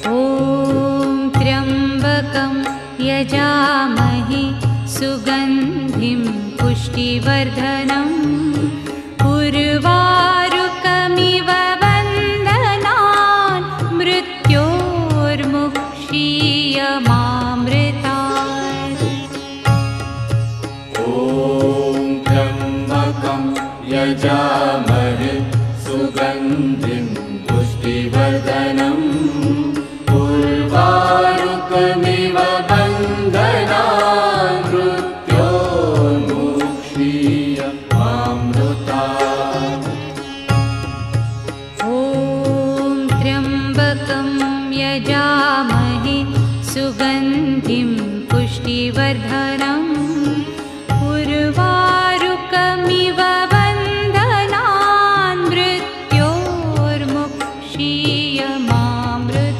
ॐ त्र्यम्बकं यजामहे सुगन्धिं पुष्टिवर्धनम् उर्वारुकमिव बन्धनान् मृत्योर्मुक्षीयमामृतात्। ॐ त्र्यम्बकं यजामहे सुगन्धिं पुष्टिवर्धनम् उर्वारुकमिव बन्धनान् मृत्योर्मुक्षीयमामृतात्। ॐ त्र्यम्बकं यजामहे सुगन्धिं पुष्टिवर्धनम् उर्वारुकमिव